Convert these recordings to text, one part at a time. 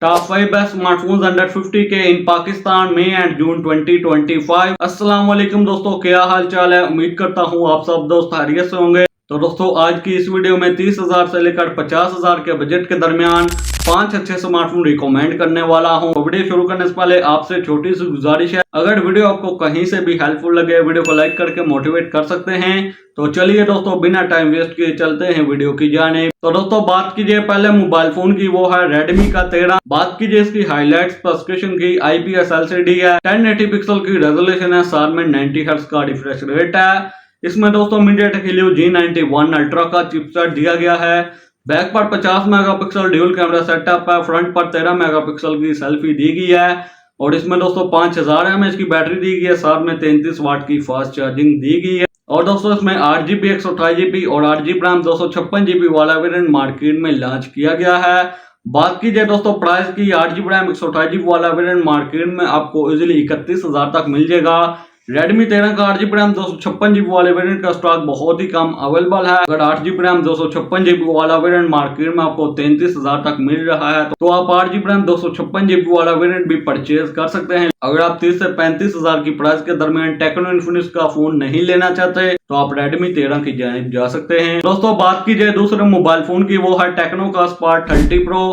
Top 5 best smartphones under 50K in Pakistan May and June 2025। अस्सलाम वालेकुम दोस्तों, क्या हाल चाल है। उम्मीद करता हूँ आप सब दोस्त खैरियत से होंगे। तो दोस्तों आज की इस वीडियो में 30,000 से लेकर 50,000 के बजट के दरमियान 5 अच्छे स्मार्टफोन रिकमेंड करने वाला हूँ। वीडियो शुरू करने से पहले आपसे छोटी सी गुजारिश है, अगर वीडियो आपको कहीं से भी हेल्पफुल लगे वीडियो को लाइक करके मोटिवेट कर सकते हैं। तो चलिए दोस्तों बिना टाइम वेस्ट किए चलते हैं वीडियो की जानिब। तो दोस्तों बात कीजिए पहले मोबाइल फोन की, वो है Redmi का 13। बात कीजिए इसकी हाईलाइट स्पेसिफिकेशन की, IPS LCD है, 1080 पिक्सल की रेजोल्यूशन है, साथ में 90 हर्ट्ज का रिफ्रेश रेट है। इसमें दोस्तों MediaTek Helio G91 अल्ट्रा का चिपसेट दिया गया है। बैक पर 50 मेगापिक्सल ड्यूल कैमरा सेटअप है, फ्रंट पर 13 मेगापिक्सल की सेल्फी दी गई है और इसमें दोस्तों 5000 mAh की बैटरी दी गई है, साथ में 33 वाट की फास्ट चार्जिंग दी गई है। और दोस्तों इसमें 8GB 128GB और 8GB रैम 256GB वाला वेरिएंट मार्केट में लॉन्च किया गया है। बात कीजिए दोस्तों प्राइस की, 8GB रैम 128GB वाला वेरिएंट मार्केट में आपको इजीली 31,000 तक मिल जाएगा। Redmi 13 का 8GB रैम 256GB वाले वेरिएंट का स्टॉक बहुत ही कम अवेलेबल है। अगर 8GB रैम 256GB वाला वेरिएंट मार्केट में आपको 33,000 तक मिल रहा है तो आप 8GB रैम 256GB वाला वेरिएंट भी परचेज कर सकते हैं। अगर आप 30 से 35,000 की प्राइस के दरमियान टेक्नो इन्फिनिक्स का फोन नहीं लेना चाहते तो आप Redmi 13 की जानिब जा सकते हैं। दोस्तों बात कीजिए दूसरे मोबाइल फोन की, वो है टेक्नो का Spark 30 Pro।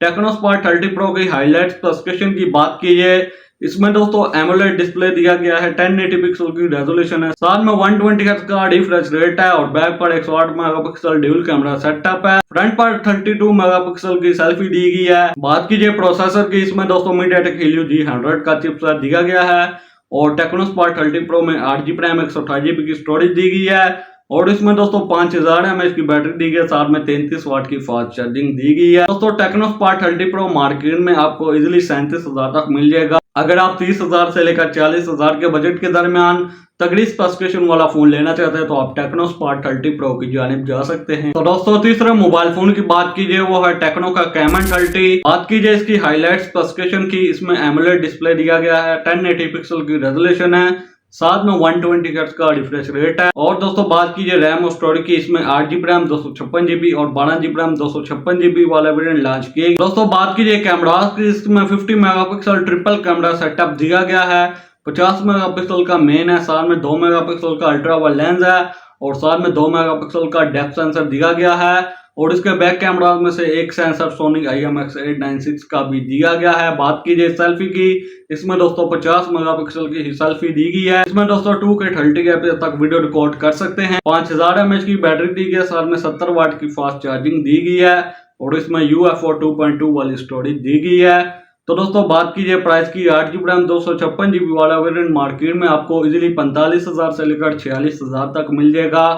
Tecno Spark 30 Pro की हाईलाइट स्पेसिफिकेशन की बात कीजिए, इसमें दोस्तों एमोलेड डिस्प्ले दिया गया है, 1080 पिक्सल की रेजोल्यूशन है, साथ में 120 हर्ट्ज का रिफ्रेश रेट है और बैक पर 108 मेगापिक्सल ड्यूल कैमरा सेटअप है। फ्रंट पर 32 मेगापिक्सल की सेल्फी दी गई है। बात कीजिए प्रोसेसर की, इसमें दोस्तों MediaTek Helio G100 का चिपसेट दिया गया है और टेक्नो Spark 30 Pro में 8GB रैम 128GB की स्टोरेज दी गई है और इसमें दोस्तों 5000 mAh की बैटरी दी गई है, साथ में 33 वाट की फास्ट चार्जिंग दी गई है। दोस्तों टेक्नो Spark 30 Pro मार्केट में आपको इजीली 37,000 तक मिल जाएगा। अगर आप 30,000 से लेकर 40,000 के बजट के दरमियान तगड़ी स्पेसिफिकेशन वाला फोन लेना चाहते हैं तो आप टेक्नो Spark 30 Pro की जानिब जा सकते हैं। तो दोस्तों तीसरे मोबाइल फोन की बात कीजिए, वो है टेक्नो का Camon 30। बात कीजिए इसकी हाईलाइट स्पेसिफिकेशन की, इसमें एमोलेड डिस्प्ले दिया गया है, 1080 पिक्सल की रेजोल्यूशन है, साथ में 120 हर्ट्ज का रिफ्रेश रेट है। और दोस्तों बात कीजिए रैम और स्टोरेज की, इसमें 8GB रैम 256GB और 12GB रैम 256GB वाला वेरिएंट लॉन्च किए। दोस्तों बात कीजिए कैमरा की, इसमें 50 मेगापिक्सल ट्रिपल कैमरा सेटअप दिया गया है, 50 मेगापिक्सल का मेन है, साथ में 2 मेगापिक्सल का अल्ट्रा वाइड लेंस है और साथ में 2 मेगापिक्सल का डेप्थ सेंसर दिया गया है और इसके बैक कैमरा में से एक सेंसर सोनी IMX896 का भी दिया गया है। बात कीजिए सेल्फी की, इसमें दोस्तों 50 मेगापिक्सल की सेल्फी दी गई है। इसमें दोस्तों 2K 30 तक वीडियो रिकॉर्ड कर सकते हैं। 5000 mAh की बैटरी दी गई है, साथ में 70 वाट की फास्ट चार्जिंग दी गई है और इसमें UFO 2.2 वाली स्टोरेज दी गई है। तो दोस्तों बात कीजिए प्राइस की, 8GB रैम 256GB वाला वेरिएंट मार्केट में आपको इजीली 45,000 से लेकर 46,000 तक मिल जाएगा।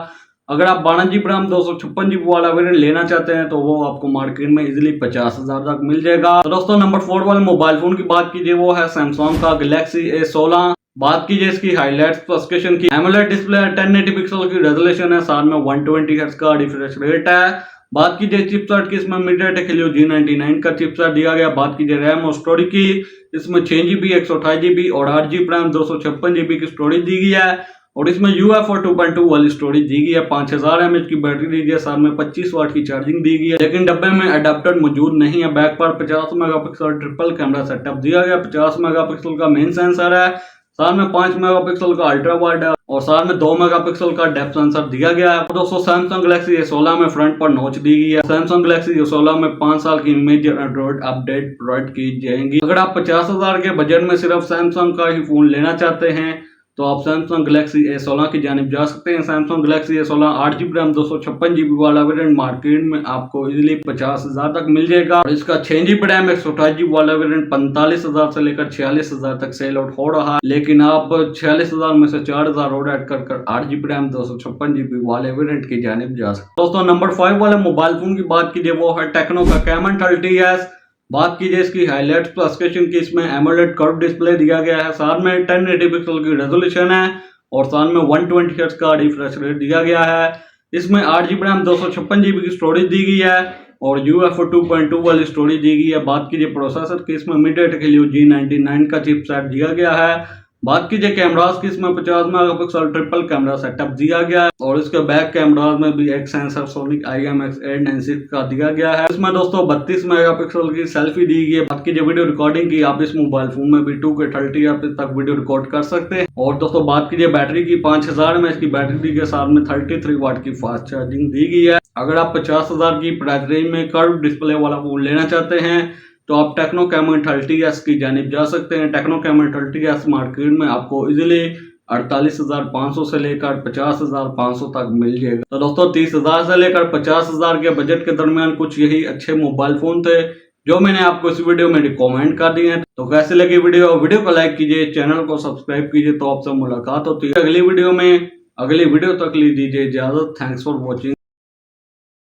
अगर आप 12GB रैम 256GB वाला वेरिएंट लेना चाहते हैं तो वो आपको मार्केट में इजीली 50,000 तक मिल जाएगा। तो दोस्तों नंबर 4 वाले मोबाइल फोन की बात कीजिए, वो है सैमसंग का Galaxy A16। बात कीजिए इसकी हाईलाइट स्पेसिफिकेशन की, एमोलेड डिस्प्ले है, 1080 पिक्सल की रेजोल्यूशन है, साथ में 120 हर्ट्ज का रिफ्रेश रेट है। बात कीजिए चिपसेट की, इसमें MediaTek Helio G99 का चिपसेट दिया गया। बात कीजिए रैम और स्टोरेज की, इसमें 6GB 128GB और 8GB रैम 256GB की स्टोरेज दी गई है और इसमें UFO 2.2 वाली स्टोरेज दी गई है। 5000 mAh की बैटरी दी गई है, साथ में 25 वाट की चार्जिंग दी गई है, लेकिन डब्बे में अडेप्टर मौजूद नहीं है। बैक पर 50 मेगापिक्सल ट्रिपल कैमरा सेटअप दिया गया, 50 मेगापिक्सल का मेन सेंसर है, साथ में 5 मेगापिक्सल का अल्ट्रा वाइड है और साथ में 2 मेगापिक्सल का डेप्थ सेंसर दिया गया है। दोस्तों सैमसंग Galaxy A16 में फ्रंट पर नॉच दी गई है। सैमसंग Galaxy A16 में 5 साल की मेजर एंड्रॉइड अपडेट प्रोवाइड की जाएंगी। अगर आप 50,000 के बजट में सिर्फ सैमसंग का ही फोन लेना चाहते हैं तो आप सैमसंग Galaxy A16 की जानिब जा सकते हैं। Samsung Galaxy A16 8GB RAM 256GB वाला वेरिएंट मार्केट में आपको इजीली 50,000 तक मिल जाएगा और इसका 6GB रैम 128GB वाला वेरिएंट 45,000 से लेकर 46,000 तक सेल आउट हो रहा है, लेकिन आप 46,000 में से 4,000 और ऐड कर 8GB रैम 256GB वाले वेरिएंट की जानिब जा सकते हैं। दोस्तों नंबर 5 वाले मोबाइल फोन की बात कीजिए, वो है टेक्नो का Camon 30S। बात कीजिए इसकी हाईलाइट स्पेसिफिकेशन की, इसमें एमोलेड कर्व डिस्प्ले दिया गया है, साथ में 1080 पिक्सल की रेजोल्यूशन है और साथ में 120 हर्ट्ज का रिफ्रेश रेट दिया गया है। इसमें 8GB रैम 256GB की स्टोरेज दी गई है और UFO 2.2 वाली स्टोरेज दी गई है। बात कीजिए प्रोसेसर की, इसमें MediaTek Helio G99 का चिपसेट दिया गया है बात कीजिए कैमरास की, इसमें 50 मेगापिक्सल ट्रिपल कैमरा सेटअप दिया गया है और इसके बैक कैमरास में भी एक सेंसर सोनिक IMX896 का दिया गया है। इसमें दोस्तों 32 मेगापिक्सल की सेल्फी दी गई है। बात कीजिए वीडियो रिकॉर्डिंग की, आप इस मोबाइल फोन में भी 2K 30 FPS तक वीडियो रिकॉर्ड कर सकते हैं। और दोस्तों बात कीजिए बैटरी की, 5000 mAh की बैटरी के साथ में 33 वाट की फास्ट चार्जिंग दी गई है। अगर आप 50,000 की प्राइस रेंज में कर्व डिस्प्ले वाला फोन लेना चाहते हैं तो आप टेक्नो कैमन 30S की जानिब जा सकते हैं। टेक्नो कैमन 30S मार्केट में आपको इजीली 48,500 से लेकर 50,500 तक मिल जाएगा। तो दोस्तों 30,000 से लेकर 50,000 के बजट के दरमियान कुछ यही अच्छे मोबाइल फोन थे जो मैंने आपको इस वीडियो में रिकमेंड कर दिए हैं। तो कैसे लगी वीडियो को लाइक कीजिए, चैनल को सब्सक्राइब कीजिए। तो आपसे मुलाकात होती है अगली वीडियो में। अगली वीडियो तक लीजिए इजाजत। Thanks for watching.